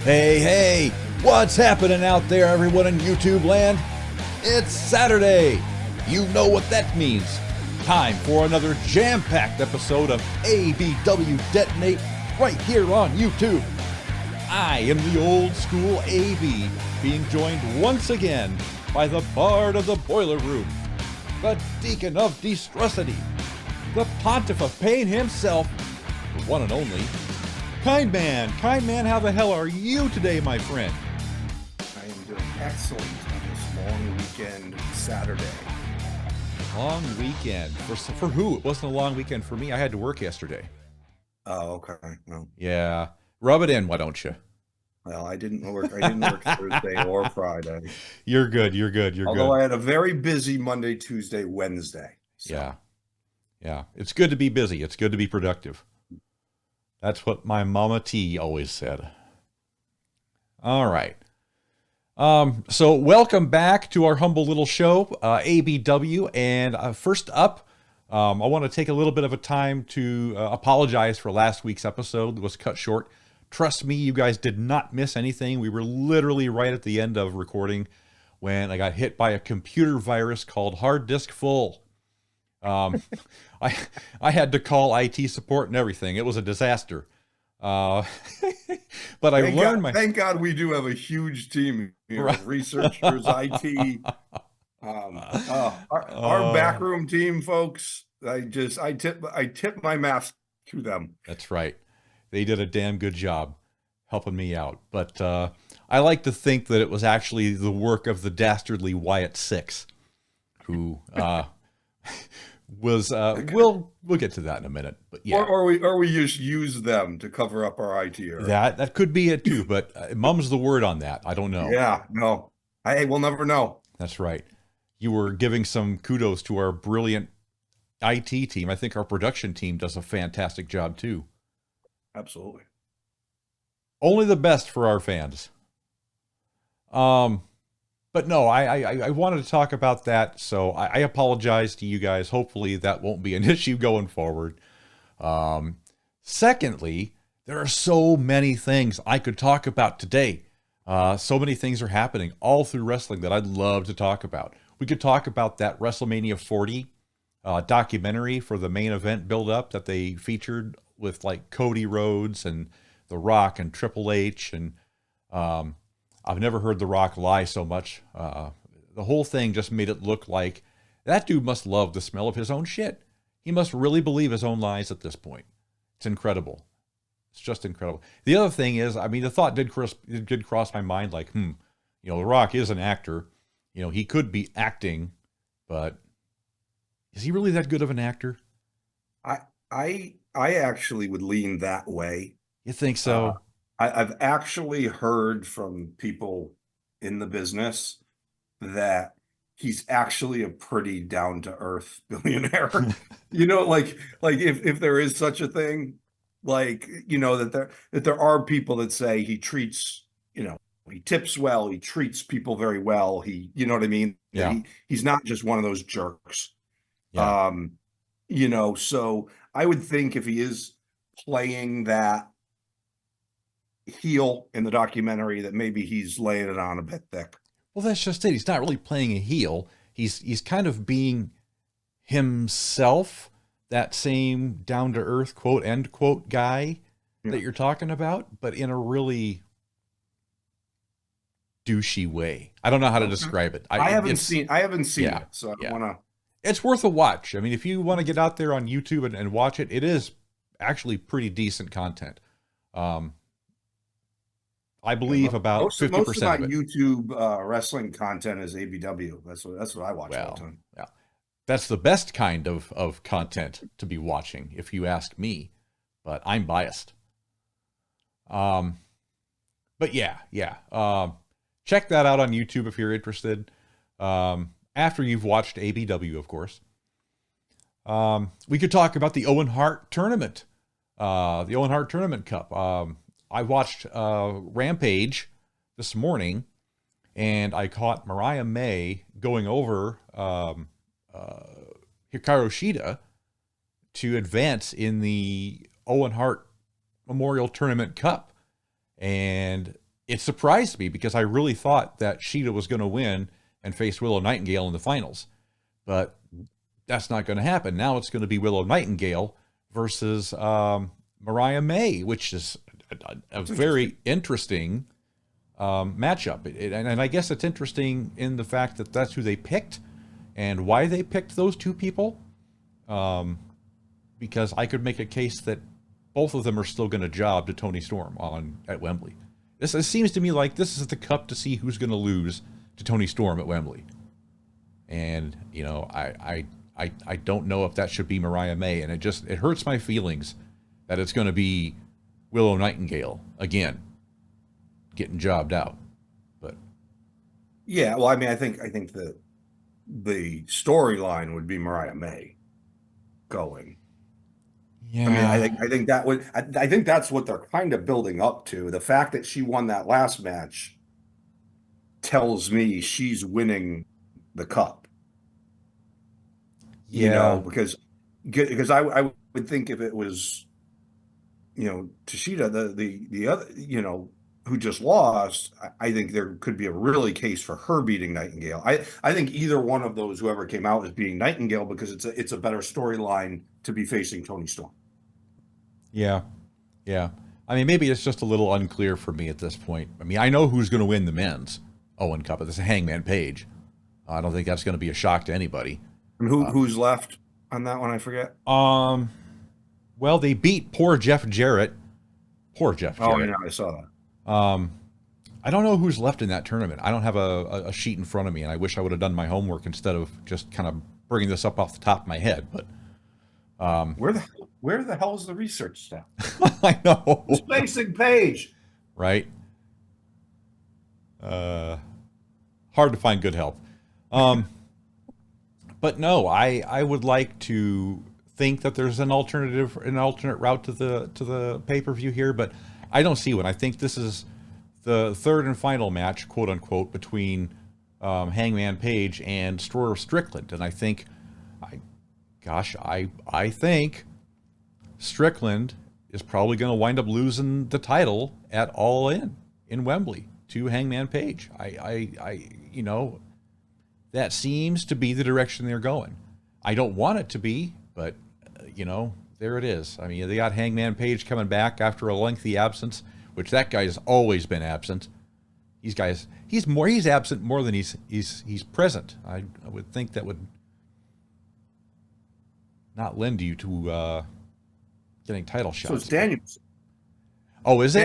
Hey, what's happening out there, everyone in YouTube land? It's Saturday. You know what that means. Time for another jam-packed episode of ABW Detonate right here on YouTube. I am the old school AB, being joined once again by the Bard of the Boiler Room, the Deacon of Distressity, the Pontiff of Pain himself, the one and only Kind Man, how the hell are you today, my friend? I am doing excellent on this long weekend Saturday. Long weekend. For who? It wasn't a long weekend for me. I had to work yesterday. Oh, okay. No. Yeah. Rub it in, why don't you? Well, I didn't work Thursday or Friday. You're good. Although I had a very busy Monday, Tuesday, Wednesday. So. Yeah. It's good to be busy. It's good to be productive. That's what my Mama T always said. All right. So welcome back to our humble little show, ABW. And first up, I want to take a little bit of a time to apologize for last week's episode. It was cut short. Trust me, you guys did not miss anything. We were literally right at the end of recording when I got hit by a computer virus called hard disk full. I had to call IT support and everything. It was a disaster. But Thank God we do have a huge team here, Right. Researchers, IT. Our backroom team, folks. I tip my mask to them. That's right. They did a damn good job helping me out. But I like to think that it was actually the work of the dastardly Wyatt Six, who was we'll get to that in a minute. But yeah, or we just use them to cover up our IT error. That could be it too. But mum's the word on that. I don't know. Yeah, no, we'll never know. That's right. You were giving some kudos to our brilliant IT team. I think our production team does a fantastic job too. Absolutely. Only the best for our fans. But no, I wanted to talk about that, so I apologize to you guys. Hopefully that won't be an issue going forward. Secondly, there are so many things I could talk about today. So many things are happening all through wrestling that I'd love to talk about. We could talk about that WrestleMania 40 documentary for the main event build-up that they featured with like Cody Rhodes and The Rock and Triple H, and I've never heard The Rock lie so much. The whole thing just made it look like that dude must love the smell of his own shit. He must really believe his own lies at this point. It's incredible. It's just incredible. The other thing is, I mean, the thought did cross my mind, like, The Rock is an actor. He could be acting, but is he really that good of an actor? I actually would lean that way. You think so? I've actually heard from people in the business that he's actually a pretty down-to-earth billionaire. Like if there is such a thing, that there are people that say he treats, he tips well, he treats people very well. You know what I mean? Yeah. He's not just one of those jerks. Yeah. So I would think if he is playing that heel in the documentary, that maybe he's laying it on a bit thick. Well, that's just it. He's not really playing a heel. He's kind of being himself, that same down-to-earth quote end quote guy that you're talking about, but in a really douchey way. I don't know how to describe it. I haven't seen it, so I want to. It's worth a watch. I mean, if you want to get out there on YouTube and watch it, it is actually pretty decent content. I believe about 50% most of my of it. YouTube wrestling content is ABW. That's what I watch all the time. Yeah, that's the best kind of content to be watching, if you ask me. But I'm biased. But yeah. Check that out on YouTube if you're interested. After you've watched ABW, of course. We could talk about the Owen Hart tournament, the Owen Hart Tournament Cup. I watched Rampage this morning, and I caught Mariah May going over Hikaru Shida to advance in the Owen Hart Memorial Tournament Cup. And it surprised me because I really thought that Sheeta was going to win and face Willow Nightingale in the finals. But that's not going to happen. Now it's going to be Willow Nightingale versus Mariah May, which is a very interesting matchup. And I guess it's interesting in the fact that that's who they picked and why they picked those two people. Because I could make a case that both of them are still going to job to Toni Storm at Wembley. It seems to me like this is the cup to see who's going to lose to Toni Storm at Wembley. And, you know, I don't know if that should be Mariah May. And it hurts my feelings that it's going to be Willow Nightingale again, getting jobbed out. But yeah, well, I mean, I think that the storyline would be Mariah May going. yeah, I mean, I think that's what they're kind of building up to. The fact that she won that last match tells me she's winning the cup. You know, because I would think if it was, you know, Tashida, the other, you know, who just lost, I think there could be a really case for her beating Nightingale. I think either one of those, whoever came out, is beating Nightingale because it's a better storyline to be facing Toni Storm. Yeah. I mean, maybe it's just a little unclear for me at this point. I mean, I know who's going to win the men's Owen Cup. It's Hangman Page. I don't think that's going to be a shock to anybody. And who's left on that one? I forget. Well, they beat poor Jeff Jarrett. Poor Jeff Jarrett. Oh, yeah, I saw that. I don't know who's left in that tournament. I don't have a sheet in front of me, and I wish I would have done my homework instead of just kind of bringing this up off the top of my head. But where the hell is the research staff? I know. Spacing Page. Right. Hard to find good help. But no, I would like to think that there's an alternate route to the pay-per-view here, but I don't see one. I think this is the third and final match, quote unquote, between Hangman Page and Strickland, and I think, I think Strickland is probably going to wind up losing the title at All In Wembley to Hangman Page. I you know, that seems to be the direction they're going. I don't want it to be, but you know, there it is. I mean, they got Hangman Page coming back after a lengthy absence, which that guy has always been absent. He's absent more than he's present. I would think that would not lend you to getting title shots. So it's Danielson. Oh, is it?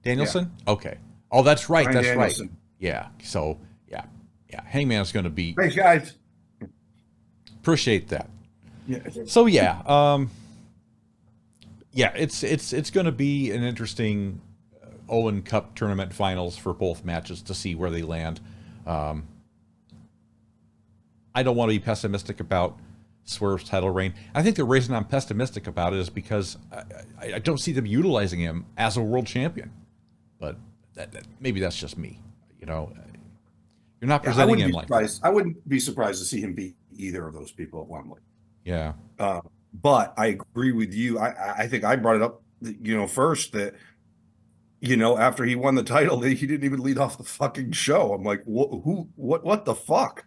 Danielson? Yeah. Okay. Oh, that's right. Bryan That's Danielson. right. Yeah. So, yeah. Hangman's going to be. Thanks, guys. Appreciate that. Yeah. So, yeah. It's going to be an interesting Owen Cup tournament finals for both matches to see where they land. I don't want to be pessimistic about Swerve's title reign. I think the reason I'm pessimistic about it is because I don't see them utilizing him as a world champion. But maybe that's just me. You know, you're not presenting him like that. I wouldn't be surprised to see him beat either of those people at Wembley. Yeah. But I agree with you. I think I brought it up, you know, first that, you know, after he won the title, he didn't even lead off the fucking show. I'm like, what the fuck?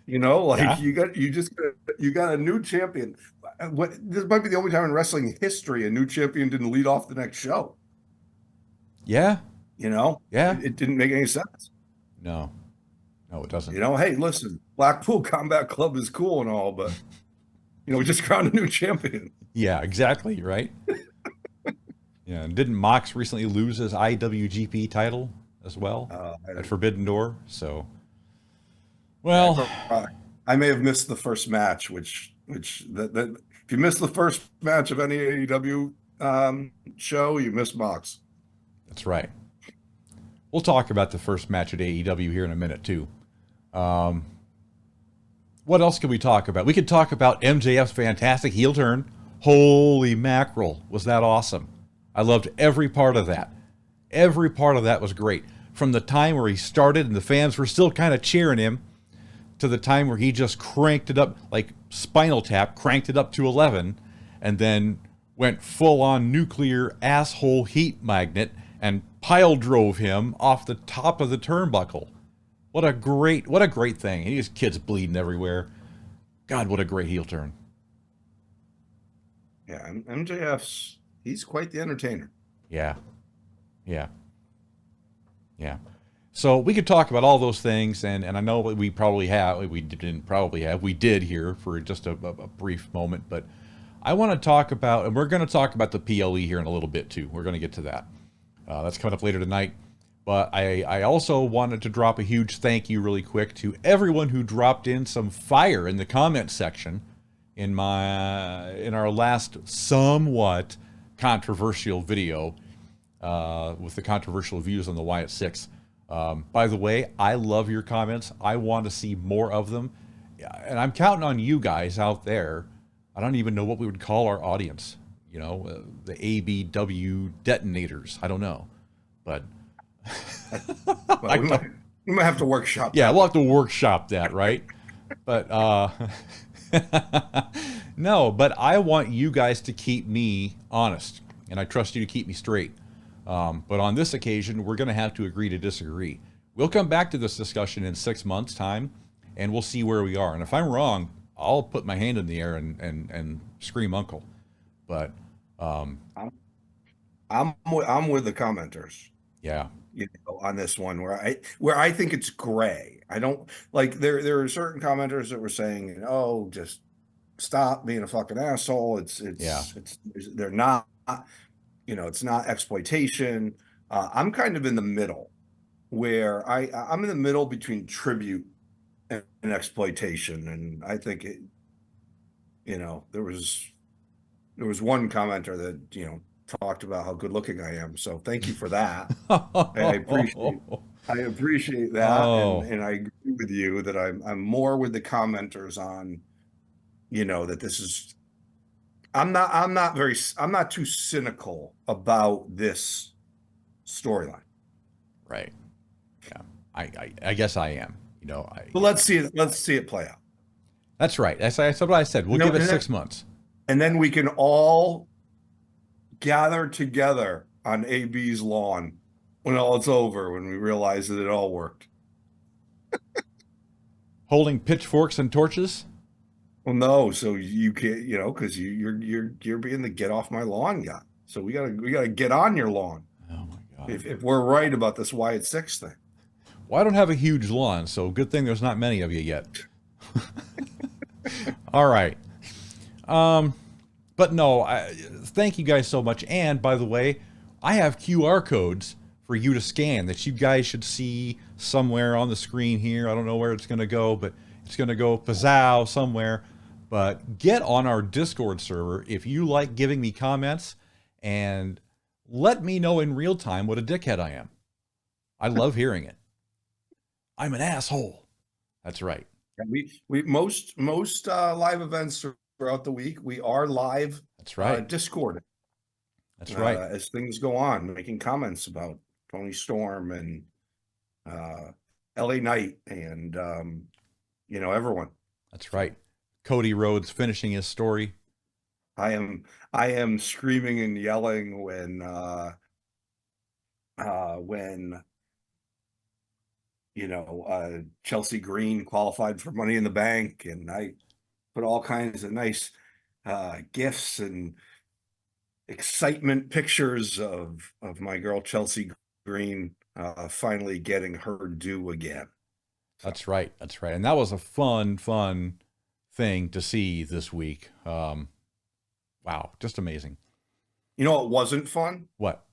You know, like Yeah. you got a new champion. This might be the only time in wrestling history a new champion didn't lead off the next show. Yeah. You know? Yeah. It didn't make any sense. No, it doesn't. You know, hey, listen, Blackpool Combat Club is cool and all, but you know, we just crowned a new champion. Yeah, exactly. Right. Yeah. And didn't Mox recently lose his IWGP title as well at Forbidden Door? So, well, I may have missed the first match, which that if you miss the first match of any AEW show, you miss Mox. that's right. We'll talk about the first match at AEW here in a minute too. What else can we talk about? We could talk about MJF's fantastic heel turn. Holy mackerel, was that awesome. I loved every part of that. Every part of that was great. From the time where he started and the fans were still kind of cheering him to the time where he just cranked it up, like Spinal Tap, cranked it up to 11, and then went full on nuclear asshole heat magnet and pile drove him off the top of the turnbuckle. What a great thing. His kid's bleeding everywhere. God, what a great heel turn. Yeah, he's quite the entertainer. Yeah. Yeah. Yeah. So we could talk about all those things, and I know we probably have, we didn't probably have, we did here for just a brief moment, but I want to talk about, and we're going to talk about the PLE here in a little bit too. We're going to get to that. That's coming up later tonight. But I also wanted to drop a huge thank you really quick to everyone who dropped in some fire in the comment section in our last somewhat controversial video with the controversial views on the Wyatt 6. By the way, I love your comments. I want to see more of them. And I'm counting on you guys out there. I don't even know what we would call our audience. The ABW detonators. I don't know. But Well, we might have to workshop yeah, that. we'll have to workshop that, right? But no, but I want you guys to keep me honest, and I trust you to keep me straight. But on this occasion, we're going to have to agree to disagree. We'll come back to this discussion in 6 months' time, and we'll see where we are. And if I'm wrong, I'll put my hand in the air and scream uncle. But I'm with the commenters. yeah, On this one where I think it's gray. I don't like there are certain commenters that were saying, "Oh, just stop being a fucking asshole." Yeah. They're not, it's not exploitation. I'm kind of in the middle where I'm in the middle between tribute and exploitation, and I think there was one commenter that talked about how good looking I am. So thank you for that. I appreciate that, Oh, and I agree with you that I'm more with the commenters on, that this is. I'm not too cynical about this storyline. right. Yeah, I guess I am. But let's see it play out. That's right. That's what I said. We'll give it 6 months. And then we can all gather together on AB's lawn when all it's over, when we realize that it all worked. Holding pitchforks and torches? Well, no, so you can't, because you're being the get off my lawn guy. So we gotta get on your lawn. Oh my God. If we're right about this Wyatt 6 thing. Well, I don't have a huge lawn, so good thing there's not many of you yet. All right. But no, thank you guys so much. And by the way, I have QR codes for you to scan that you guys should see somewhere on the screen here. I don't know where it's going to go, but it's going to go pizzow somewhere. But get on our Discord server if you like giving me comments, and let me know in real time what a dickhead I am. I love hearing it. I'm an asshole. That's right. We most live events throughout the week, we are live. That's right. Discord. That's right. As things go on, making comments about Tony Storm and LA Knight and everyone. That's right. Cody Rhodes finishing his story. I am screaming and yelling when Chelsea Green qualified for Money in the Bank, and I put all kinds of nice gifts and excitement pictures of my girl Chelsea Green finally getting her due again. That's right. That's right. And that was a fun thing to see this week. Wow, just amazing. You know what wasn't fun? What?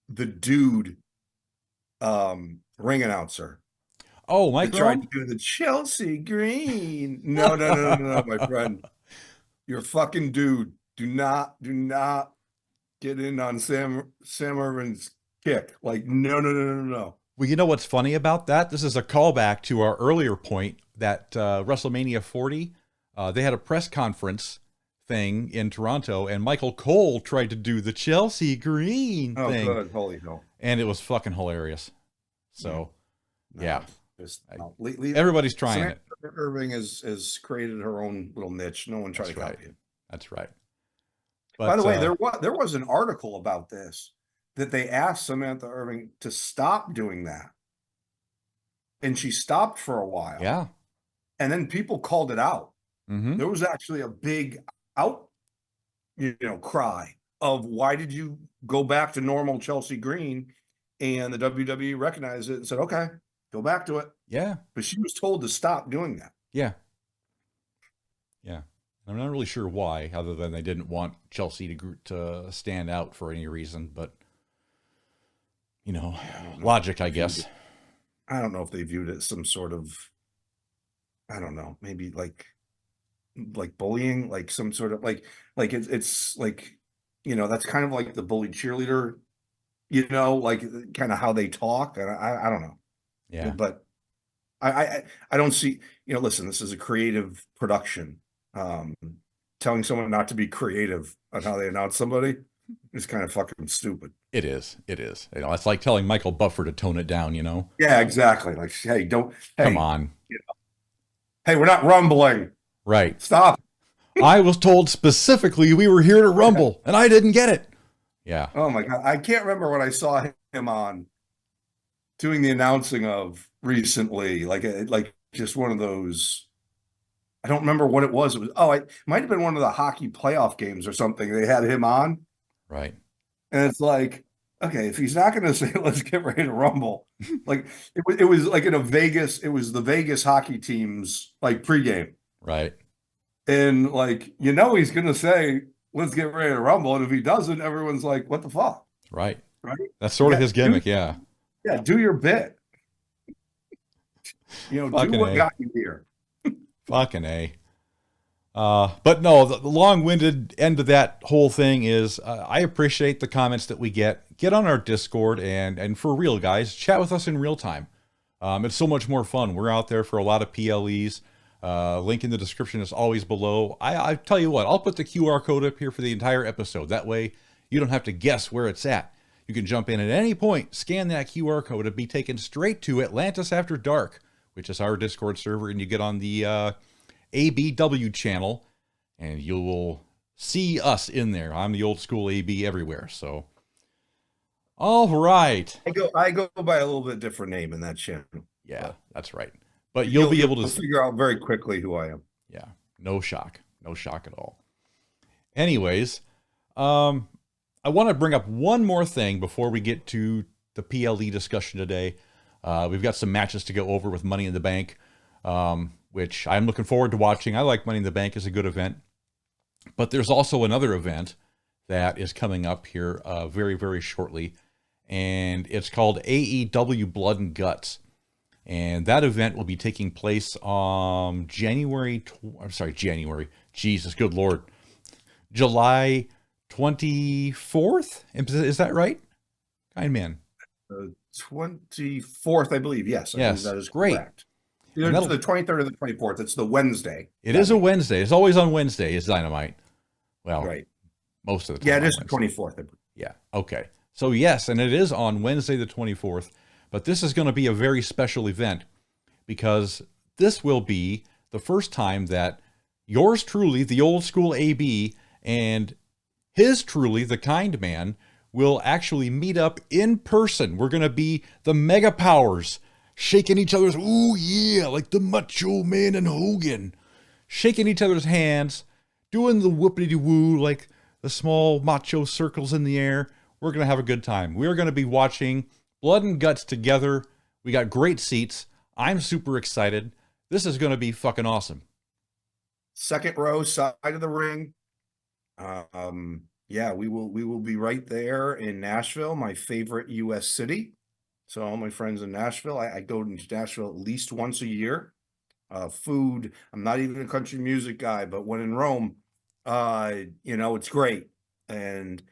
The dude ring announcer. Oh, Mike tried to do the Chelsea Green. No, my friend. You're a fucking dude. Do not get in on Sam Irvin's kick. Like, no. Well, you know what's funny about that? This is a callback to our earlier point that WrestleMania 40, they had a press conference thing in Toronto, and Michael Cole tried to do the Chelsea Green thing. Oh, good. Holy hell. And it was fucking hilarious. So, yeah. Leave everybody's trying it. Irving has created her own little niche. No one tried to copy it. That's right. But, by the way, there was an article about this that they asked Samantha Irving to stop doing that. And she stopped for a while. Yeah. And then people called it out. Mm-hmm. There was actually a big cry of, why did you go back to normal Chelsea Green? And the WWE recognized it and said, okay, go back to it. Yeah. But she was told to stop doing that. Yeah. Yeah. I'm not really sure why, other than they didn't want Chelsea to stand out for any reason, but logic, I guess. I don't know if they viewed it as some sort of, I don't know, maybe like bullying, like some sort of like it's like, that's kind of like the bully cheerleader, like kind of how they talk. And I don't know. Yeah. But I don't see, listen, this is a creative production. Telling someone not to be creative on how they announce somebody is kind of fucking stupid. It is. It's like telling Michael Buffer to tone it down, Yeah, exactly. Like, hey, come on. Hey, we're not rumbling. Right. Stop. I was told specifically we were here to rumble, and I didn't get it. Yeah. Oh my God. I can't remember what I saw him on doing the announcing of recently, like just one of those. I don't remember what it was. It might have been one of the hockey playoff games or something. They had him on. Right. And it's like, okay, if he's not going to say, let's get ready to rumble, like it was like it was the Vegas hockey team's like pregame. Right. And like, he's going to say, let's get ready to rumble. And if he doesn't, everyone's like, what the fuck? Right. Right. That's sort of his gimmick. Yeah. Yeah. Do your bit. Do what got you here. Fucking A. But no, the long-winded end of that whole thing is I appreciate the comments that we get. Get on our Discord and for real, guys, chat with us in real time. It's so much more fun. We're out there for a lot of PLEs. Link in the description is always below. I tell you what, I'll put the QR code up here for the entire episode. That way you don't have to guess where it's at. You can jump in at any point, scan that QR code, and be taken straight to Atlantis After Dark, which is our Discord server, and you get on the ABW channel, and you will see us in there. I'm the old school AB everywhere. So, all right. I go by a little bit different name in that channel. Yeah, that's right. But you'll be able to figure out very quickly who I am. Yeah, no shock at all. Anyways, I want to bring up one more thing before we get to the PLE discussion today. We've got some matches to go over with Money in the Bank, which I'm looking forward to watching. I like Money in the Bank as a good event. But there's also another event that is coming up here very, very shortly. And it's called AEW Blood and Guts. And that event will be taking place on January. Jesus, good Lord. July 24th? Is that right? Kind man. 24th, I believe. Yes. Yes. That is great. Correct. It's the 23rd or the 24th. It's the Wednesday. It is a Wednesday. It's always on Wednesday is Dynamite. Well, right. Most of the time. Yeah, it is the 24th. Yeah. Okay. So yes, and it is on Wednesday the 24th. But this is going to be a very special event because this will be the first time that yours truly, the old school AB, and his truly, the kind man, will actually meet up in person. We're going to be the mega powers shaking each other's, ooh yeah, like the Macho Man and Hogan, shaking each other's hands, doing the whoopity-woo, like the small macho circles in the air. We're going to have a good time. We're going to be watching Blood and Guts together. We got great seats. I'm super excited. This is going to be fucking awesome. Second row, side of the ring. Yeah, we will be right there in Nashville, my favorite U.S. city. So all my friends in Nashville, I go to Nashville at least once a year. Food, I'm not even a country music guy, but when in Rome, it's great. And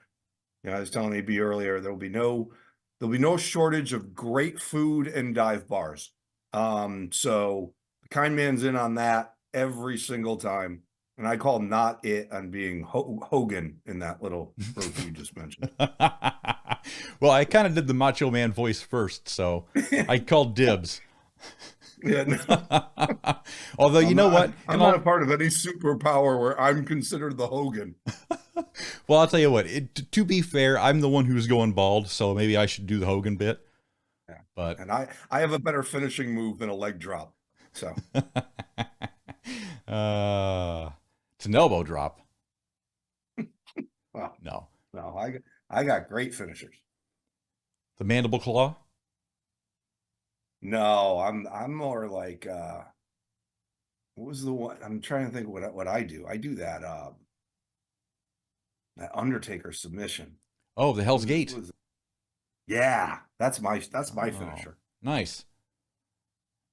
I was telling AB earlier, there'll be no shortage of great food and dive bars. So the kind man's in on that every single time. And I call not it on being Hogan in that little group you just mentioned. Well, I kind of did the Macho Man voice first, so I called dibs. Yeah, no, Although, you know what? I'm not a part of any superpower where I'm considered the Hogan. Well, I'll tell you what, to be fair, I'm the one who's going bald, so maybe I should do the Hogan bit. Yeah. But And I have a better finishing move than a leg drop. So, uh, it's an elbow drop. well, No. no, I got great finishers. The mandible claw? No, I'm more like what was the one? I'm trying to think what I do. I do that Undertaker submission. Oh, the Hell's What Gate. was it? Yeah, that's my Oh, finisher. nice.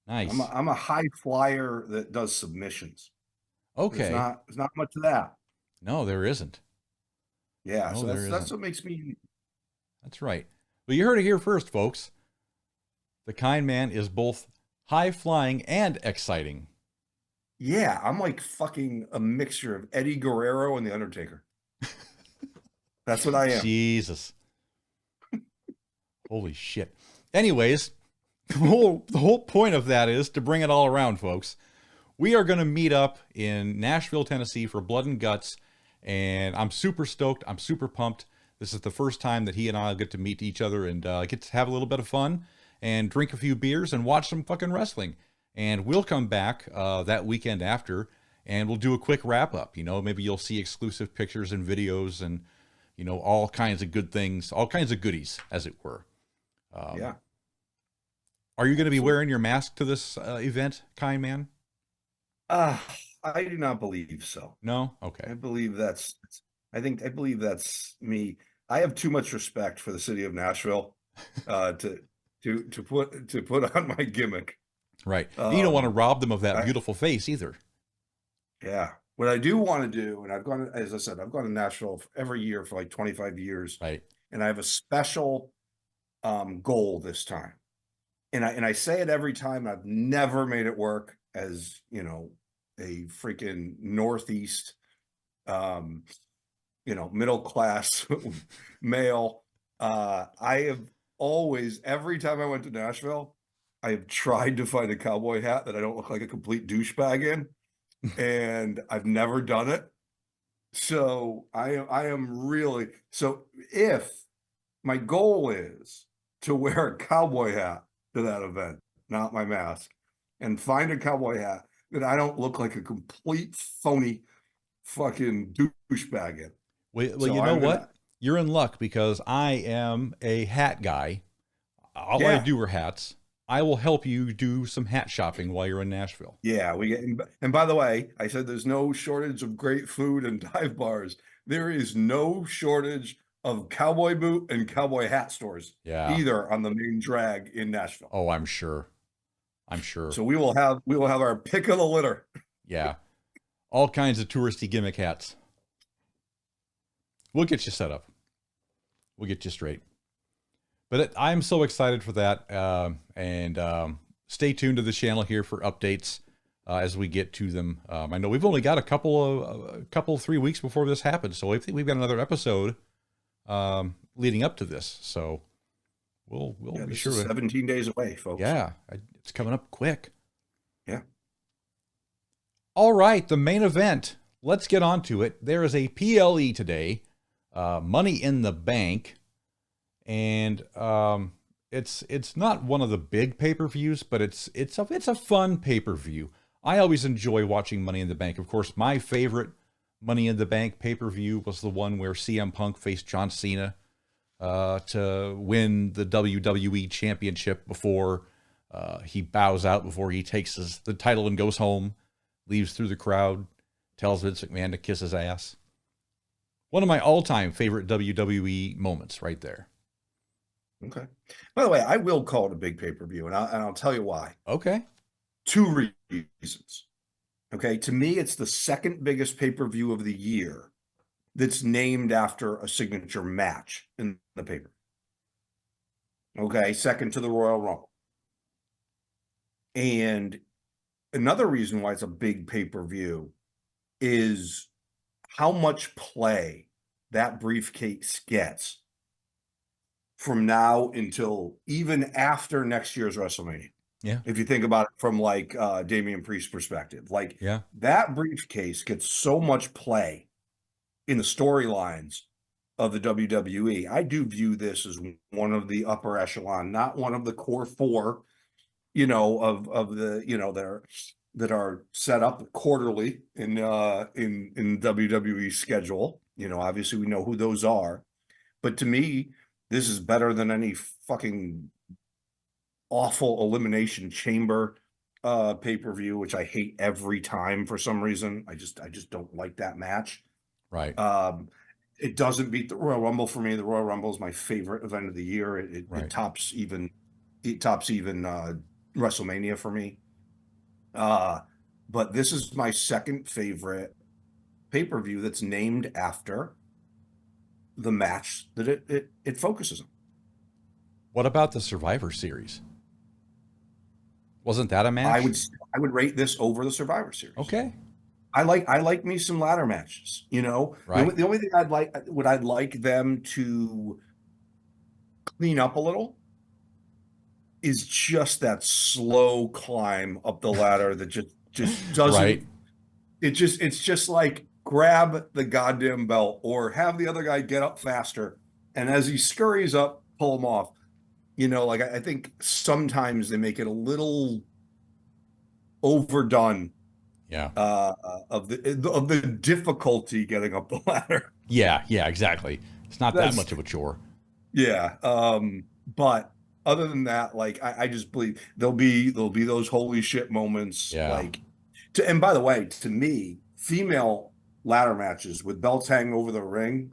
Nice. I'm a high flyer that does submissions. Okay. There's not much of that. No, there isn't. Yeah, No, so there that's isn't. what makes me. That's right. Well, you heard it here first, folks. The Kind Man is both high flying and exciting. Yeah, I'm like fucking a mixture of Eddie Guerrero and the Undertaker. That's what I am. Jesus. Holy shit. Anyways, the whole point of that is to bring it all around, folks. We are going to meet up in Nashville, Tennessee for Blood and Guts, and I'm super stoked. I'm super pumped. This is the first time that he and I will get to meet each other and get to have a little bit of fun and drink a few beers and watch some fucking wrestling. And we'll come back that weekend after, and we'll do a quick wrap up. You know, maybe you'll see exclusive pictures and videos and, you know, all kinds of good things, all kinds of goodies, as it were. Yeah. Are you going to be wearing your mask to this event, Kind Man? Uh, I do not believe so. No? Okay. I believe that's me. I have too much respect for the city of Nashville to put on my gimmick. Right. And you don't want to Um, rob them of that I, beautiful face either. yeah. What I do want to do, and I've gone, as I said, I've gone to Nashville every year for like 25 years, Right. and I have a special goal this time. And I say it every time. I've never made it work as, you know, a freaking Northeast, um, you know, middle class male. I have always, every time I went to Nashville, I have tried to find a cowboy hat that I don't look like a complete douchebag in, and I've never done it. So I am really, so if my goal is to wear a cowboy hat to that event, not my mask, and find a cowboy hat that I don't look like a complete phony fucking douchebag in. Well, So you know I'm gonna, what? You're in luck because I am a hat guy. All I yeah, do are hats. I will help you do some hat shopping while you're in Nashville. yeah. And by the way, I said there's no shortage of great food and dive bars. There is no shortage of cowboy boot and cowboy hat stores Yeah. either on the main drag in Nashville. Oh, I'm sure. I'm sure. So we will have our pick of the litter. Yeah. All kinds of touristy gimmick hats. We'll get you set up. We'll get you straight. But I'm so excited for that. And stay tuned to the channel here for updates as we get to them. I know we've only got a couple 3 weeks before this happens, so I think we've got another episode leading up to this. So we'll be sure This is to. 17 days away, folks. Yeah, it's coming up quick. Yeah. All right, the main event. Let's get on to it. There is a PLE today, Money in the Bank. And it's not one of the big pay-per-views, but it's a fun pay-per-view. I always enjoy watching Money in the Bank. Of course, my favorite Money in the Bank pay-per-view was the one where CM Punk faced John Cena to win the WWE Championship before he bows out, before he takes the title and goes home, leaves through the crowd, tells Vince McMahon to kiss his ass. One of my all-time favorite WWE moments right there. Okay. By the way, I will call it a big pay-per-view, and I'll tell you why. Okay. 2 reasons. Okay. To me, it's the second biggest pay-per-view of the year that's named after a signature match in the paper. Okay. Second to the Royal Rumble. And another reason why it's a big pay-per-view is how much play that briefcase gets from now until even after next year's WrestleMania. Yeah. If you think about it from like Damian Priest's perspective, like Yeah. that briefcase gets so much play in the storylines of the WWE. I do view this as one of the upper echelon, not one of the core four, of the, that are set up quarterly in WWE schedule. Obviously we know who those are, but to me, this is better than any fucking awful Elimination Chamber pay-per-view, which I hate every time for some reason. I just don't like that match. Right. It doesn't beat the Royal Rumble for me. The Royal Rumble is my favorite event of the year. It Right. tops even WrestleMania for me. But this is my second favorite pay-per-view that's named after the match that it focuses on. What about the Survivor Series? Wasn't that a I match? would I would rate this over the Survivor Series. Okay. I like me some ladder matches. Right. The only thing I'd like them to clean up a little is just that slow climb up the ladder that just Right. doesn't. It's just like grab the goddamn belt or have the other guy get up faster, and as he scurries up, pull him off. Like I think sometimes they make it a little overdone Yeah. of the difficulty getting up the ladder. Yeah. Yeah. Exactly. It's not that That's much of a chore. Yeah. But other than that, like I just believe there'll be those holy shit moments. Yeah. And by the way, to me, female ladder matches with belts hanging over the ring,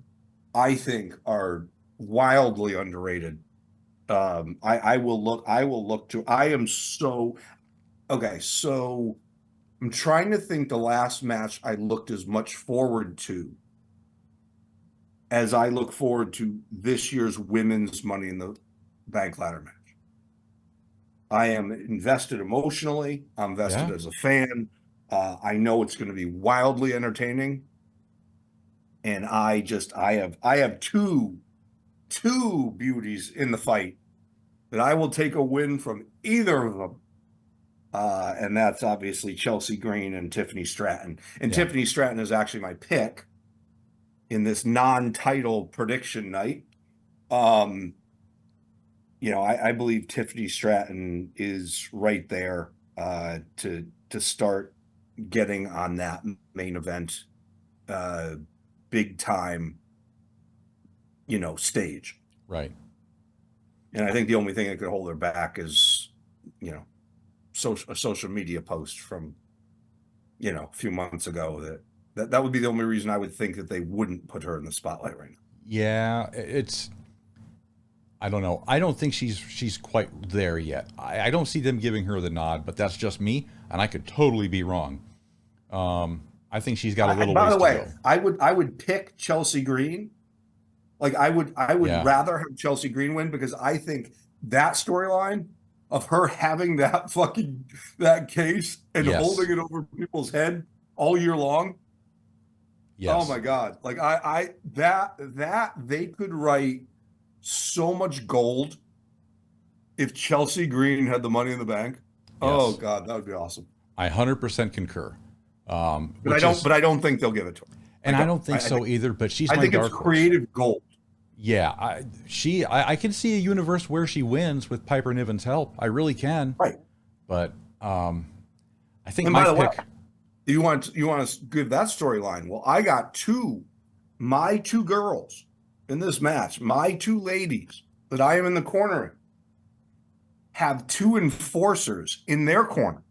I think are wildly underrated. I am so okay. So I'm trying to think the last match I looked as much forward to as I look forward to this year's women's Money in the Bank ladder match. I am invested emotionally. I'm invested Yeah. as a fan. I know it's going to be wildly entertaining, and I have two beauties in the fight that I will take a win from either of them. And that's obviously Chelsea Green and Tiffany Stratton. And Yeah. Tiffany Stratton is actually my pick in this non-title prediction night. I believe Tiffany Stratton is right there to start getting on that main event big time, stage. Right. And I think the only thing that could hold her back is, a social media post from, a few months ago that would be the only reason I would think that they wouldn't put her in the spotlight right now. Yeah. I don't know. I don't think she's quite there yet. I don't see them giving her the nod, but that's just me, and I could totally be wrong. I think she's got a little By ways the to way, go. I would pick Chelsea Green. Like I would Yeah. rather have Chelsea Green win because I think that storyline of her having that case and Yes. holding it over people's head all year long. Oh Yes. my God. Like that they could write so much gold if Chelsea Green had the Money in the Bank. Oh Yes. God, that would be awesome. I 100% concur. But I Which don't is, but I don't think they'll give it to her. I and I don't. don't think so either. But she's I my think it's dark horse. creative gold. Yeah. I can see a universe where she wins with Piper Niven's help. I really can. Right. But I think And my by the way, pick. you want to give that storyline? Well, I got my two girls in this match, my two ladies that I am in the corner have two enforcers in their corner.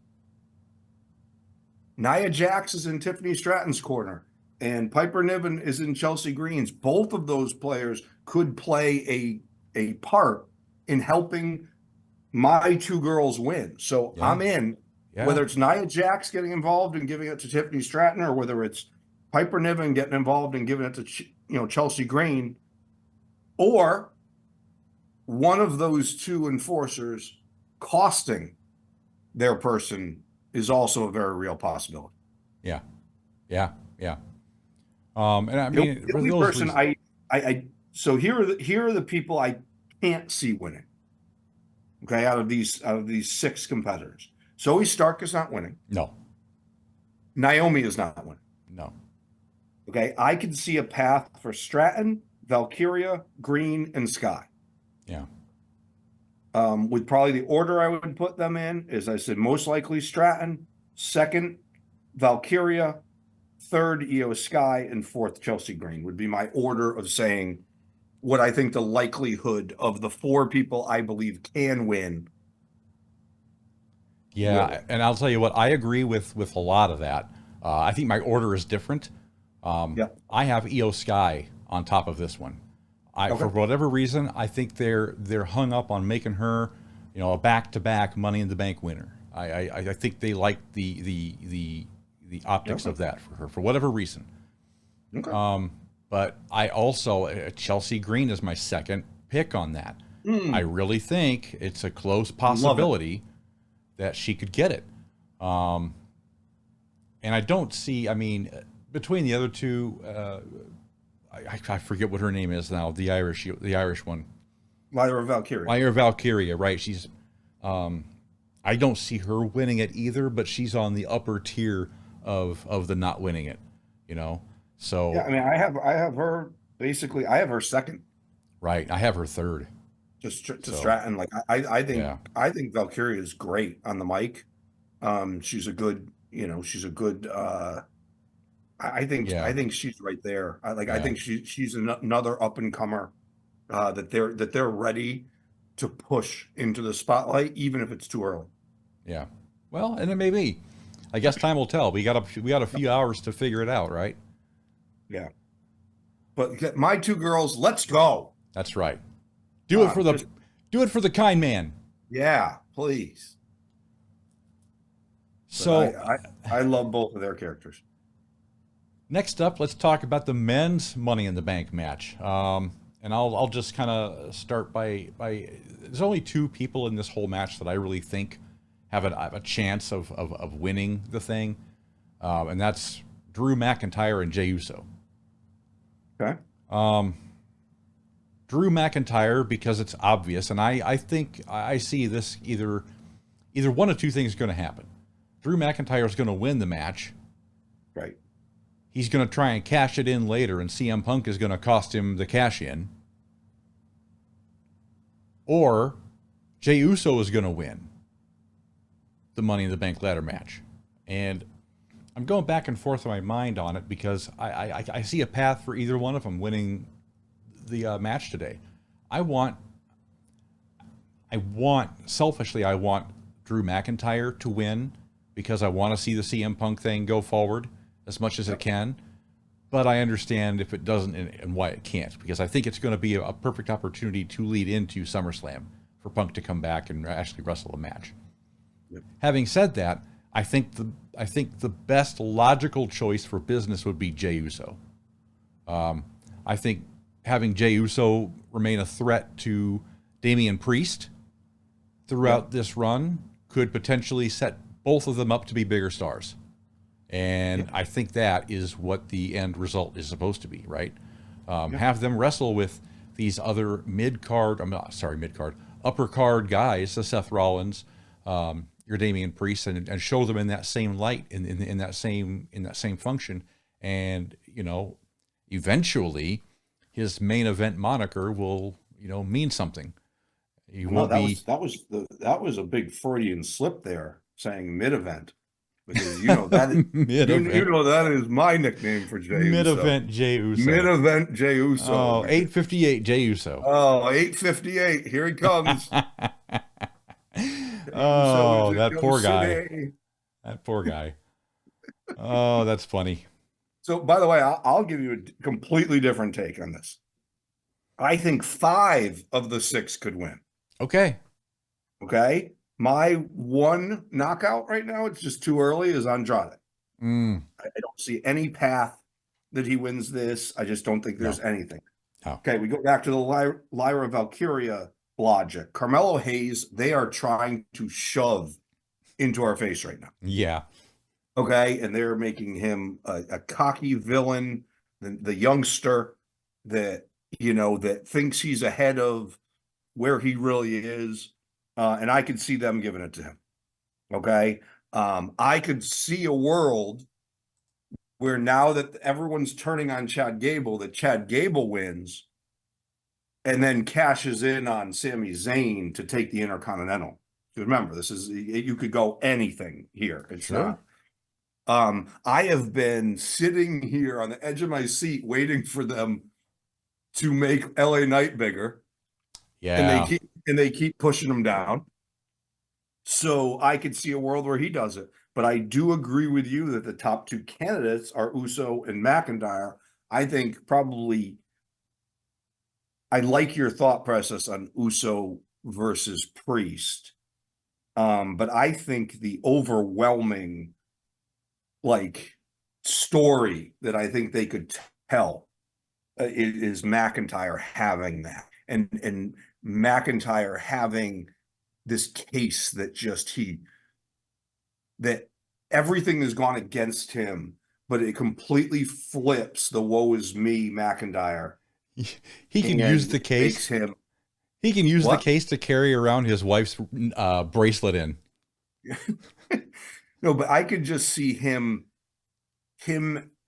Nia Jax is in Tiffany Stratton's corner, and Piper Niven is in Chelsea Green's. Both of those players could play a part in helping my two girls win. So Yeah. I'm in, Yeah. whether it's Nia Jax getting involved and giving it to Tiffany Stratton, or whether it's Piper Niven getting involved and giving it to Chelsea Green, or one of those two enforcers costing their person is also a very real possibility. Yeah. Yeah. Yeah. And I The mean, for only those person reasons. so here are the people I can't see winning. Okay, out of these six competitors. Zoe Stark is not winning. No, Naomi is not winning. no. Okay, I can see a path for Stratton, Valkyria, Green, and Sky. Yeah. With probably the order I would put them in is, I said, most likely Stratton, second Valkyria, third Io Sky, and fourth Chelsea Green would be my order of saying what I think the likelihood of the four people I believe can win will Yeah, win. and I'll tell you what, I agree with a lot of that. I think my order is different. Yeah. I have EO Sky on top of this one. For Okay. whatever reason, I think they're hung up on making her, a back-to-back Money in the Bank winner. I think they like the optics Okay. of that for her for whatever reason. Okay. But I also Chelsea Green is my second pick on that. I really think it's a close Love it. possibility that she could get it. And I don't see, I mean, between the other two, I forget what her name is now, the Irish one. Lyra Valkyrie. Lyra Valkyria, right? She's, I don't see her winning it either, but she's on the upper tier of the not winning it, you know? So, Yeah, I mean, I have her basically. I have her second right. I have her third. to So, Stratton. Like I think yeah, Valkyria is great on the mic. She's a good, she's a good. I yeah, think she's right there. I yeah, think she's another up and comer that they're ready to push into the spotlight, even if it's too early. yeah. Well, and it may be. I guess time will tell. We got a few hours to figure it out, right? Yeah, but my two girls, let's go. That's right. Do it for the Just do it for the kind man. yeah, please. But So I love both of their characters. next up, let's talk about the men's Money in the Bank match. And I'll just kind of start by there's only two people in this whole match that I really think have a chance of winning the thing, and that's Drew McIntyre and Jey Uso. Okay. Drew McIntyre because it's obvious, and I think I see this either one of two things is going to happen. Drew McIntyre is going to win the match. Right. He's going to try and cash it in later, and CM Punk is going to cost him the cash in. Or Jey Uso is going to win the Money in the Bank ladder match. And I'm going back and forth in my mind on it because I see a path for either one of them winning the match today. I want selfishly, I want Drew McIntyre to win because I want to see the CM Punk thing go forward as much as it can. But I understand if it doesn't and why it can't, because I think it's going to be a perfect opportunity to lead into SummerSlam for Punk to come back and actually wrestle a match. Yep. Having said that, I think the best logical choice for business would be Jey Uso. I think having Jey Uso remain a threat to Damian Priest throughout this run could potentially set both of them up to be bigger stars. And I think that is what the end result is supposed to be, right? Have them wrestle with these other upper card guys, the Seth Rollins, your Damian Priest, and show them in that same light, in that same function, and eventually, his main event moniker will mean something. He No, won't be that was a big Freudian slip there, saying mid event, because you know that mid you event. know that is my nickname for Jey Mid Uso. event Jey Mid Uso. event Jey Uso. Oh, 8:58 Jey Uso. Oh, 8:58. Here he comes. Jey Uso is Oh, in that Joe poor guy. City. That poor guy. Oh, that's funny. So, by the way, I'll give you a completely different take on this. I think 5 of the 6 could win. Okay. Okay. My one knockout right now, it's just too early, is Andrade. Mm, I don't see any path that he wins this. I just don't think there's no. anything. Oh. Okay, we go back to the Lyra Valkyria logic. Carmelo Hayes, they are trying to shove into our face right now. Yeah. Okay, and they're making him a cocky villain, the youngster that that thinks he's ahead of where he really is. And I could see them giving it to him. Okay. I could see a world where now that everyone's turning on Chad Gable, that Chad Gable wins and then cashes in on Sami Zayn to take the Intercontinental. Remember, this is, you could go anything here. It's Sure. not. I have been sitting here on the edge of my seat waiting for them to make LA Knight bigger, and Yeah. they keep pushing him down. So I could see a world where he does it. But I do agree with you that the top two candidates are Uso and McIntyre. I think probably I like your thought process on Uso versus Priest. But I think the overwhelming like story that I think they could tell is McIntyre having that, and McIntyre having this case that that everything has gone against him, but it completely flips the woe is me McIntyre He can use and the case. makes him He can use the what? case to carry around his wife's bracelet in. No, but I could just see him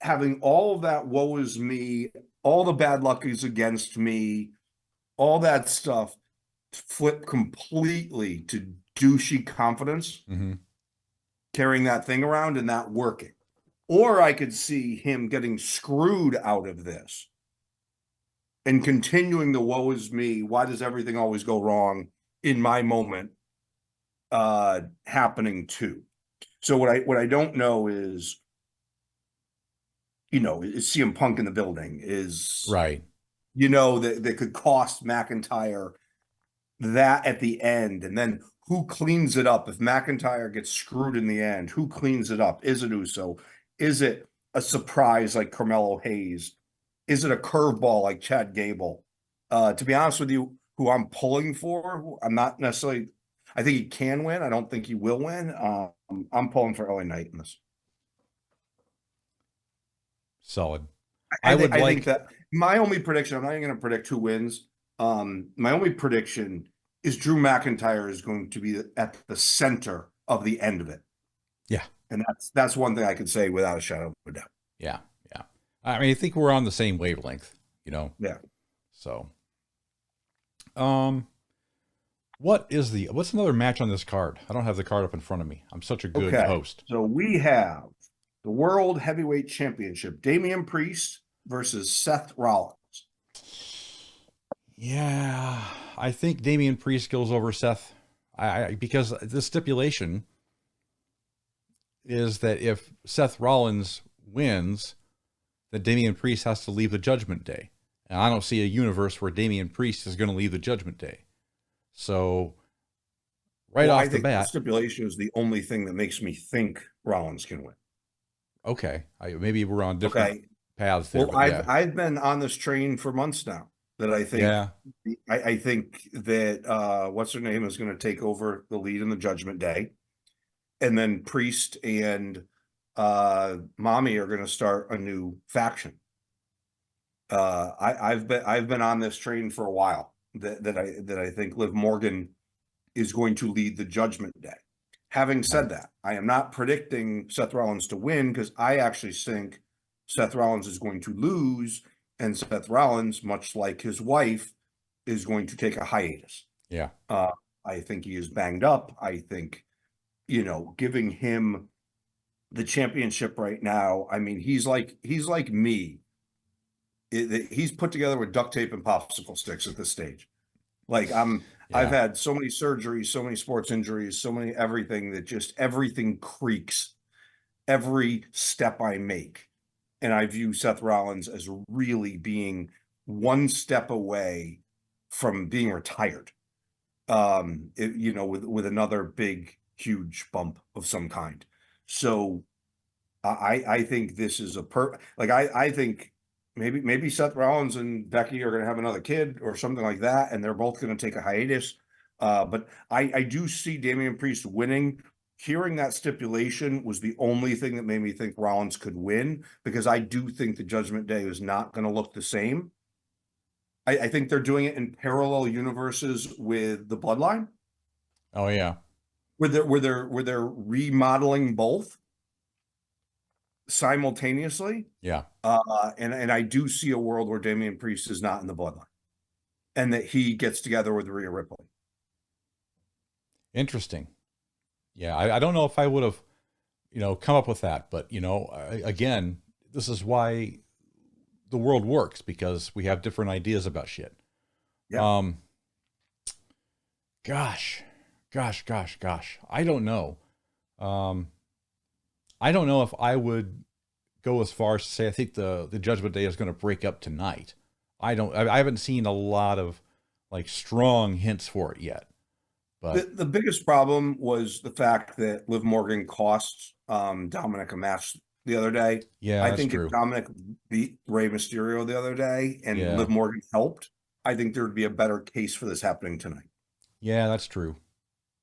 having all of that woe is me, all the bad luck is against me, all that stuff flip completely to douchey confidence, Mm-hmm. carrying that thing around and not working. Or I could see him getting screwed out of this and continuing the woe is me. Why does everything always go wrong in my moment happening too? So what I don't know is, is CM Punk in the building? Is, Right. that could cost McIntyre that at the end, and then who cleans it up if McIntyre gets screwed in the end? Who cleans it up? Is it Uso? Is it a surprise like Carmelo Hayes? Is it a curveball like Chad Gable? To be honest with you, who I'm pulling for, I'm not necessarily. I think he can win. I don't think he will win. I'm pulling for LA Knight in this. Solid. I would I think like. that my only prediction. I'm not even going to predict who wins. My only prediction is Drew McIntyre is going to be at the center of the end of it, Yeah. and that's one thing I could say without a shadow of a doubt. Yeah. Yeah. I mean, I think we're on the same wavelength. Yeah. So, um, what's another match on this card? I don't have the card up in front of me. I'm such a good Okay. host. So we have the World Heavyweight Championship: Damian Priest versus Seth Rollins. Yeah, I think Damian Priest goes over Seth. Because the stipulation is that if Seth Rollins wins, then Damian Priest has to leave the Judgment Day. And I don't see a universe where Damian Priest is going to leave the Judgment Day. So, right Well, off I the think the bat, stipulation is the only thing that makes me think Rollins can win. okay, maybe we're on different Okay. paths there, Well, but yeah, I've been on this train for months now that yeah, I think that what's her name is going to take over the lead in the Judgment Day, and then Priest and Mommy are going to start a new faction. I've been on this train for a while that I think Liv Morgan is going to lead the Judgment Day. Having said that, I am not predicting Seth Rollins to win because I actually think Seth Rollins is going to lose, and Seth Rollins, much like his wife, is going to take a hiatus. yeah, I think he is banged up. I think, giving him the championship right now. I mean, he's like me. He's put together with duct tape and popsicle sticks at this stage. Like I've yeah, had so many surgeries, so many sports injuries, so many everything that just everything creaks every step I make. And I view Seth Rollins as really being one step away from being retired. With another big, huge bump of some kind. So I think this is I think maybe Seth Rollins and Becky are going to have another kid or something like that, and they're both going to take a hiatus. But I do see Damian Priest winning. Hearing that stipulation was the only thing that made me think Rollins could win, because I do think the Judgment Day is not going to look the same. I think they're doing it in parallel universes with the Bloodline. Oh yeah. Where they're remodeling both simultaneously. Yeah. And I do see a world where Damian Priest is not in the bloodline and that he gets together with Rhea Ripley. Interesting. Yeah. I don't know if I would have, come up with that, but again, this is why the world works, because we have different ideas about shit. Yeah. Um, gosh. I don't know. Um, I don't know if I would go as far as to say I think the Judgment Day is going to break up tonight. I haven't seen a lot of like strong hints for it yet. But The biggest problem was the fact that Liv Morgan cost Dominic a match the other day. yeah, I that's think if true. Dominic beat Rey Mysterio the other day and Yeah. Liv Morgan helped, I think there would be a better case for this happening tonight. Yeah, that's true.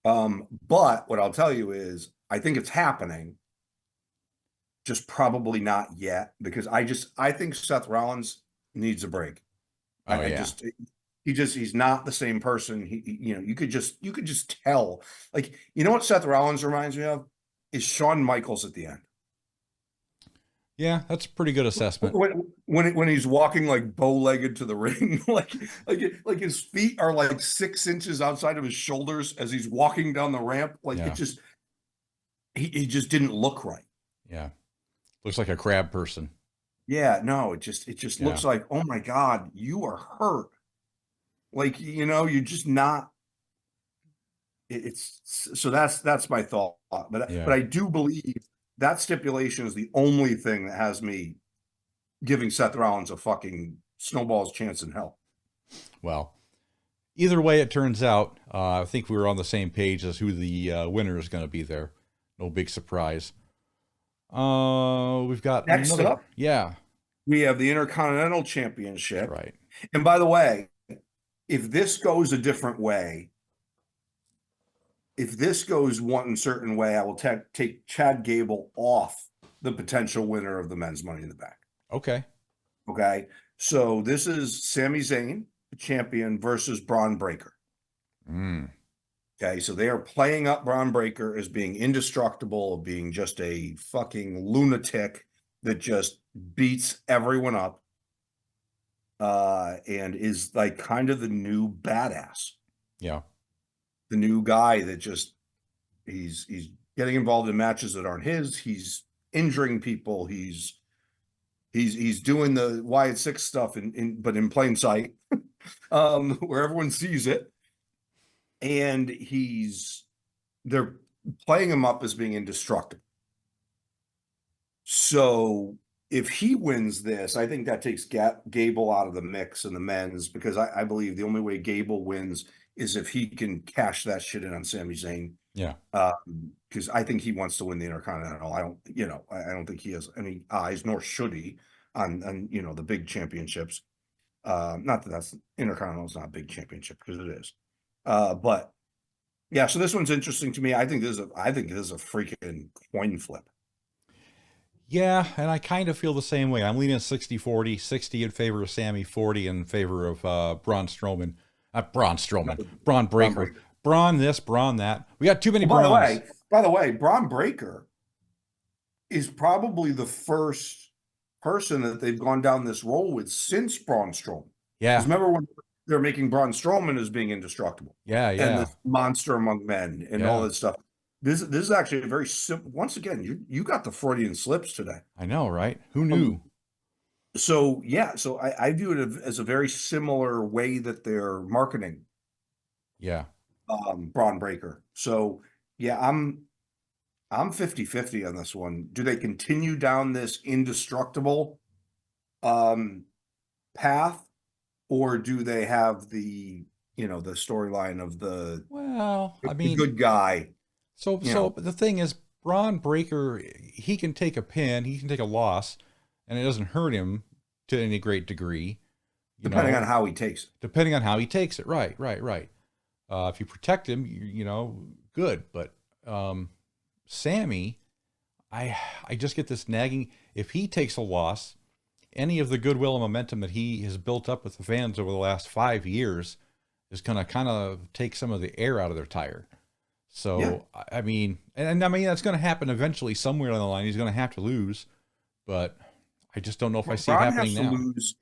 But what I'll tell you is I think it's happening, just probably not yet, because I think Seth Rollins needs a break. Oh I yeah. just he's not the same person. You could just tell. Like, you know what Seth Rollins reminds me of is Shawn Michaels at the end. Yeah, that's a pretty good assessment. When he's walking like bow-legged to the ring, like his feet are like 6 inches outside of his shoulders as he's walking down the ramp. Like it Yeah. just he just didn't look right. Yeah. Looks like a crab person. Yeah, no, it just Yeah. looks like, oh my God, you are hurt. Like, you're just not. It's so that's my thought. But Yeah. I do believe that stipulation is the only thing that has me giving Seth Rollins a fucking snowball's chance in hell. Well, either way it turns out, I think we were on the same page as who the winner is going to be there. No big surprise. We've got Next another. up, Yeah, we have the Intercontinental that's Championship. right. And by the way, if this goes a different way, if this goes one certain way, I will take Chad Gable off the potential winner of the men's Money in the Bank. Okay. Okay. So this is Sami Zayn, the champion, versus Braun Breaker. Mm. Okay. So they are playing up Braun Breaker as being indestructible, being just a fucking lunatic that just beats everyone up. And is like kind of the new badass, Yeah. the new guy that just he's getting involved in matches that aren't his. He's injuring people. He's doing the Wyatt Six stuff but in plain sight, where everyone sees it. And they're playing him up as being indestructible. So if he wins this, I think that takes Gable out of the mix in the men's, because I believe the only way Gable wins is if he can cash that shit in on Sami Zayn. Yeah. Because I think he wants to win the Intercontinental. I don't think he has any eyes, nor should he, on the big championships. Not that that's Intercontinental is not a big championship, because it is. But yeah, so this one's interesting to me. I think this is a freaking coin flip. Yeah, and I kind of feel the same way. I'm leaning 60-40, 60 in favor of Sammy, 40 in favor of Braun Strowman. Braun Strowman. Braun Breaker. Braun this, Braun that. We got too many Brauns. By the way, Braun Breaker is probably the first person that they've gone down this road with since Braun Strowman. Yeah. Because remember when they're making Braun Strowman as being indestructible. Yeah. And this monster among men and all that stuff. This is actually a very simple. Once again, you got the Freudian slips today. I know, right? Who knew? So yeah, so I view it as a very similar way that they're marketing. Yeah. Braun Breaker. So yeah, I'm 50-50 on this one. Do they continue down this indestructible path, or do they have the storyline of the good guy? So the thing is, Braun Breaker, he can take a pin, he can take a loss, and it doesn't hurt him to any great degree. Depending on how he takes it. Depending on how he takes it. Right. If you protect him, good. But Sammy, I just get this nagging. If he takes a loss, any of the goodwill and momentum that he has built up with the fans over the last 5 years is going to kind of take some of the air out of their tire. Yeah. So I mean, and I mean that's going to happen eventually somewhere on the line. He's going to have to lose, but I just don't know if I see it Braun happening has to now. lose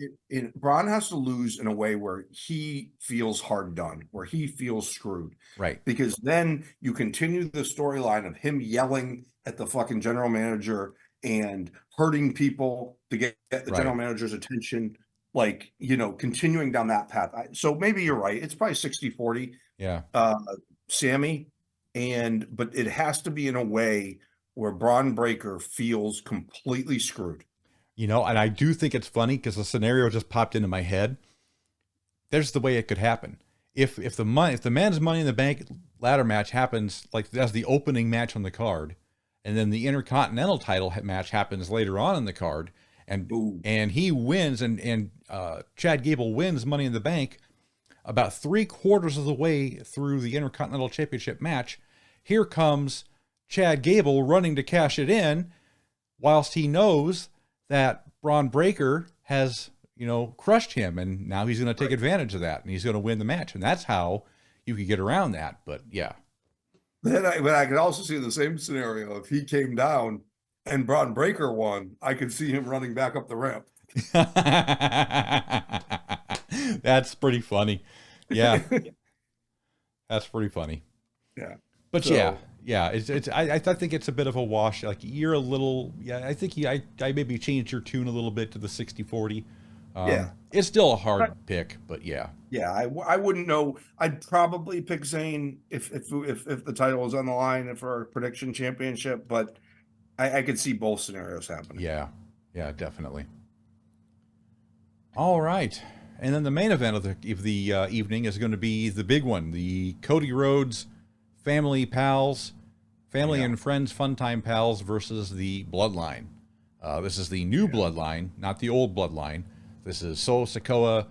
Braun has to lose in a way where he feels hard done, where he feels screwed. Right. Because then you continue the storyline of him yelling at the fucking general manager and hurting people to get the general Right. manager's attention, like, continuing down that path. So maybe you're right. It's probably 60-40, Yeah. uh, Sammy. But it has to be in a way where Braun Breaker feels completely screwed. And I do think it's funny because the scenario just popped into my head. There's the way it could happen. If the man's Money in the Bank ladder match happens like as the opening match on the card, and then the Intercontinental title match happens later on in the card, and Ooh. and he wins, and Chad Gable wins Money in the Bank about 3/4 of the way through the Intercontinental Championship match. Here comes Chad Gable running to cash it in, whilst he knows that Braun Breaker has, crushed him, and now he's going to take advantage of that, and he's going to win the match, and that's how you could get around that. But yeah, But I could also see the same scenario if he came down and Braun Breaker won. I could see him running back up the ramp. that's pretty funny. Yeah, that's pretty funny. Yeah. But So yeah, I think it's a bit of a wash. Like you're a little, yeah. I think I maybe changed your tune a little bit to the 60-40. yeah, It's still a hard pick, but yeah, yeah. I wouldn't know. I'd probably pick Zayn if the title was on the line for a prediction championship. But I could see both scenarios happening. yeah, yeah, definitely. All right, and then the main event of the evening is going to be the big one: the Cody Rhodes family pals, family Yeah. and friends fun time pals versus the Bloodline. This is the new Yeah. Bloodline, not the old Bloodline. This is Solo Sikoa,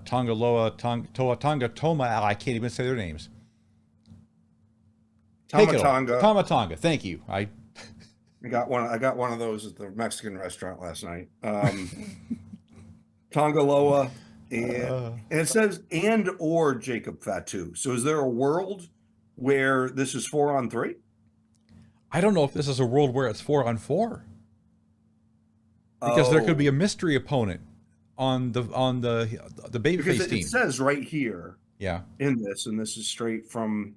Tonga Loa, Toa Tonga Toma. I can't even say their names. Take it over, Tamatanga. Tama Tonga. Thank you. I got one of those at the Mexican restaurant last night. Tongaloa and it says and or Jacob Fatu. So is there a world where this is 4-on-3? I don't know if this is a world where it's 4-on-4 because there could be a Oh, mystery opponent on the because babyface it team. says right here Yeah. in this, and this is straight from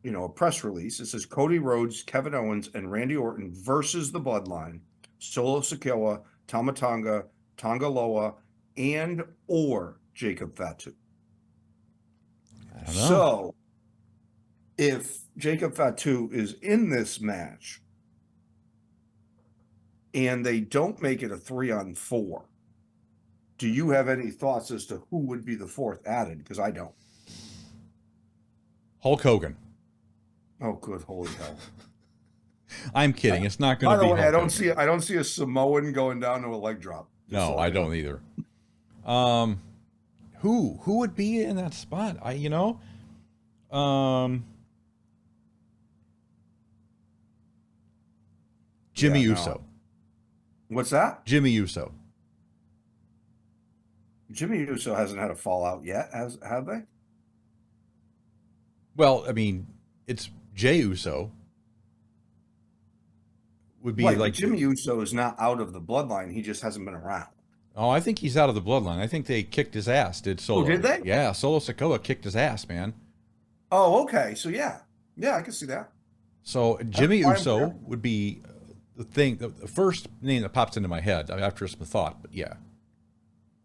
a press release. It says Cody Rhodes, Kevin Owens, and Randy Orton versus the Bloodline, Solo Sikoa, Tamatanga, Tongaloa, and or Jacob Fatu. I don't know. So if Jacob Fatu is in this match and they don't make it a 3-on-4, do you have any thoughts as to who would be the fourth added? Because I don't. Hulk Hogan. Oh, good holy hell! I'm kidding. It's not going By to the be way, Hulk Hogan. I don't see a Samoan going down to a leg drop. Just No, so I you know. don't either. Um, who would be in that spot? Um, Jimmy Yeah, Uso. no. What's that? Jimmy Uso. Jimmy Uso hasn't had a fallout yet, have they? Well, I mean, it's Jay Uso would be Right, but like. Jimmy Uso is not out of the bloodline. He just hasn't been around. Oh, I think he's out of the bloodline. I think they kicked his ass. Did Oh, did Solo? they? Yeah, Solo Sikoa kicked his ass, man. Oh, okay. So yeah, I can see that. So That's Jimmy why I'm Uso there. would be the first name that pops into my head after some thought. But yeah,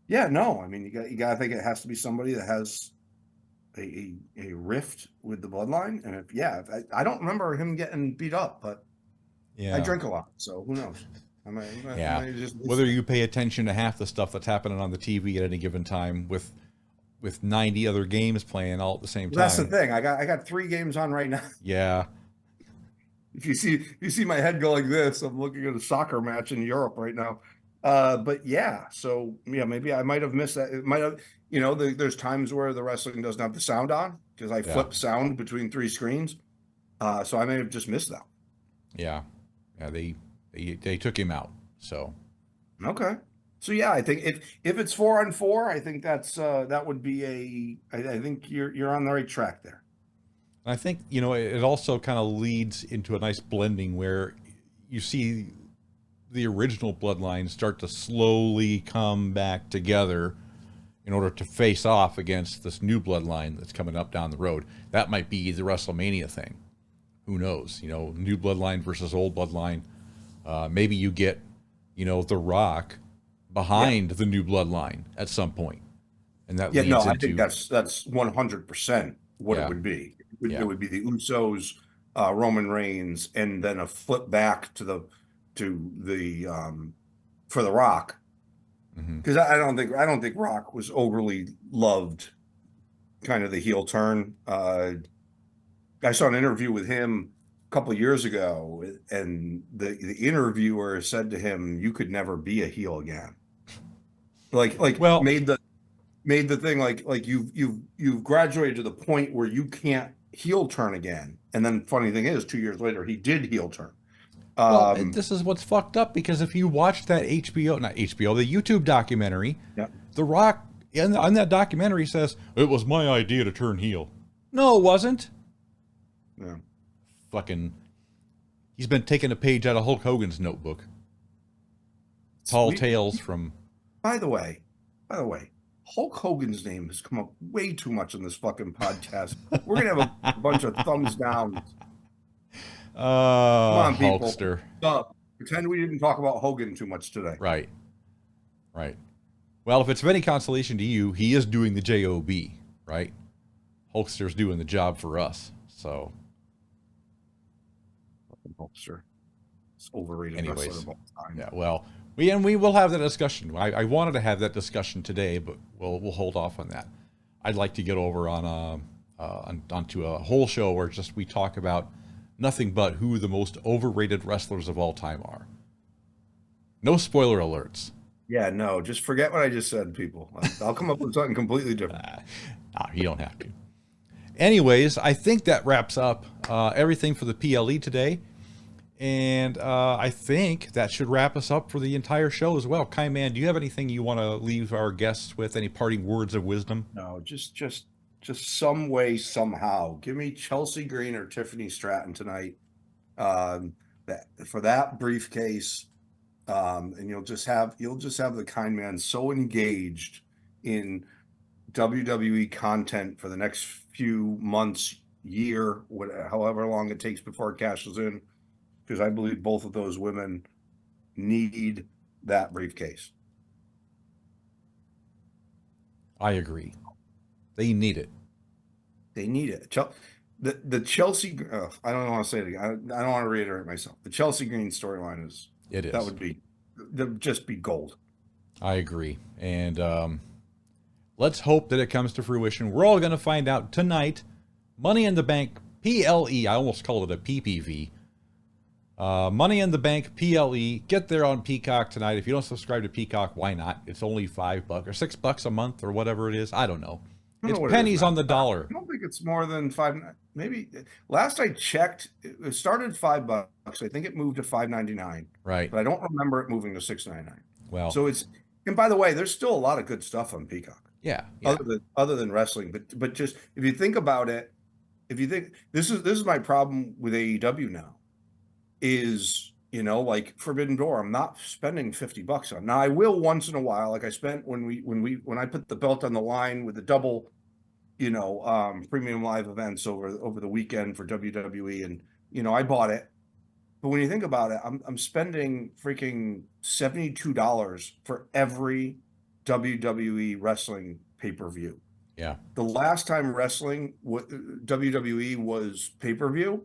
Yeah, no, I mean you got to think it has to be somebody that has a rift with the bloodline. And I don't remember him getting beat up, but I yeah, drink a lot, so who knows? I yeah. might just Whether you pay attention to half the stuff that's happening on the TV at any given time with 90 other games playing all at the same That's the time. thing. I got 3 games on right now. Yeah, If you see my head go like this, I'm looking at a soccer match in Europe right now. But yeah, so yeah, maybe I might have missed that. It might have, there's times where the wrestling doesn't have the sound on because I yeah, flip sound between 3 screens. So I may have just missed that. yeah, yeah. They took him out. So Okay. So yeah, I think if it's 4-on-4, I think that would be I think you're on the right track there. I think, it also kind of leads into a nice blending where you see the original bloodline start to slowly come back together in order to face off against this new bloodline that's coming up down the road. That might be the WrestleMania thing. Who knows? New bloodline versus old bloodline. Maybe you get, The Rock Yeah. behind the new bloodline at some point, and that Yeah, no, leads I think into that's 100% what it yeah, would be. It yeah, would be the Usos, Roman Reigns, and then a flip back to the for The Rock. hmm Because I don't think Rock was overly loved, kind of the heel turn. I saw an interview with him a couple of years ago, and the interviewer said to him, "You could never be a heel again." Like Well, made the thing like you've graduated to the point where you can't heel turn again. And then funny thing is, 2 years later, he did heel turn. Um, this is what's fucked up because if you watch that not HBO, the YouTube documentary, yeah, The Rock on that documentary says it was my idea to turn heel. No, it wasn't. yeah. Fucking, he's been taking a page out of Hulk Hogan's notebook. Tall We tales from. by the way, by the way, Hulk Hogan's name has come up way too much on this fucking podcast. We're gonna have a bunch of thumbs down. Come on, people. Hulkster. Stop. Pretend we didn't talk about Hogan too much today. Right, right. Well, if it's of any consolation to you, he is doing the job, right? Hulkster's doing the job for us. So, Hulkster. It's overrated wrestler anyways, of all time. yeah. Well, we will have that discussion. I wanted to have that discussion today, but we'll hold off on that. I'd like to get over onto a whole show where just we talk about nothing but who the most overrated wrestlers of all time are. No spoiler alerts. Yeah, no, just forget what I just said, people. I'll come up with something completely different. No, you don't have to. Anyways, I think that wraps up everything for the PLE today. And I think that should wrap us up for the entire show as well. Kai Man, do you have anything you want to leave our guests with? Any parting words of wisdom? No, just some way, somehow. Give me Chelsea Green or Tiffany Stratton tonight. That for that briefcase. And you'll just have the kind man so engaged in WWE content for the next few months, year, however long it takes before it cashes in. Because I believe both of those women need that briefcase. I agree. They need it. They need it. The Chelsea. I don't want to say it again. I don't want to reiterate myself. The Chelsea Green storyline is It that is. would just be gold. I agree. And let's hope that it comes to fruition. We're all going to find out tonight. Money in the Bank PLE. I almost called it a PPV. Money in the Bank PLE. Get there on Peacock tonight. If you don't subscribe to Peacock, why not? It's only $5 or $6 a month or whatever it is. I don't know. It's pennies on the dollar. I don't think it's more than five. Maybe last I checked, it started $5. I think it moved to $5.99. Right. But I don't remember it moving to $6.99. Well. So it's, and by the way, there's still a lot of good stuff on Peacock. Yeah. Other than wrestling, but just if you think about it, if you think this is my problem with AEW now, is like Forbidden Door, I'm not spending $50 on. Now I will once in a while, like I spent when I put the belt on the line with the double, premium live events over the weekend for WWE, and I bought it. But when you think about it, I'm spending freaking $72 for every WWE wrestling pay-per-view. Yeah. The last time WWE was pay-per-view,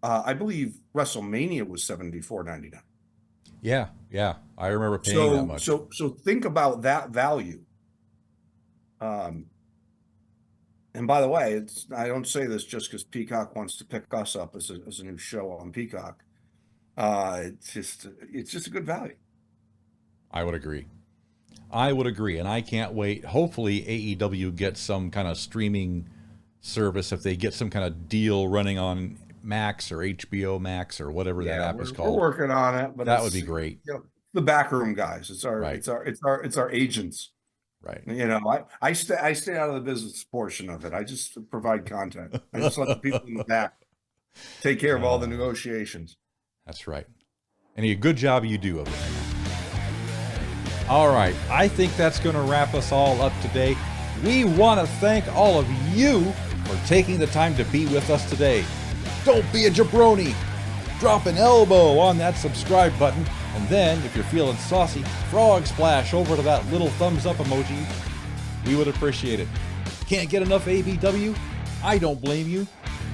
I believe WrestleMania was $74.99. Yeah. I remember paying that much. So think about that value. And by the way, I don't say this just because Peacock wants to pick us up as a new show on Peacock. It's just a good value. I would agree, and I can't wait. Hopefully, AEW gets some kind of streaming service if they get some kind of deal running on Max or HBO Max or whatever that app is called. We're working on it, but that would be great. The backroom guys. It's our agents. Right. You know, I stay out of the business portion of it. I just provide content. I just let the people in the back take care of all the negotiations. That's right. And a good job you do of it. All right. I think that's going to wrap us all up today. We want to thank all of you for taking the time to be with us today. Don't be a jabroni. Drop an elbow on that subscribe button. And then, if you're feeling saucy, frog splash over to that little thumbs up emoji. We would appreciate it. Can't get enough ABW? I don't blame you.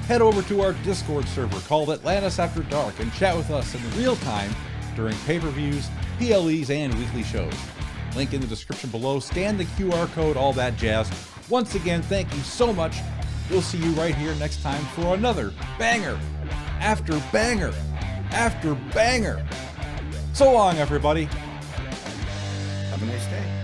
Head over to our Discord server called Atlantis After Dark and chat with us in real time during pay-per-views, PLEs, and weekly shows. Link in the description below. Scan the QR code, all that jazz. Once again, thank you so much. We'll see you right here next time for another banger after banger after banger. So long, everybody. Have a nice day.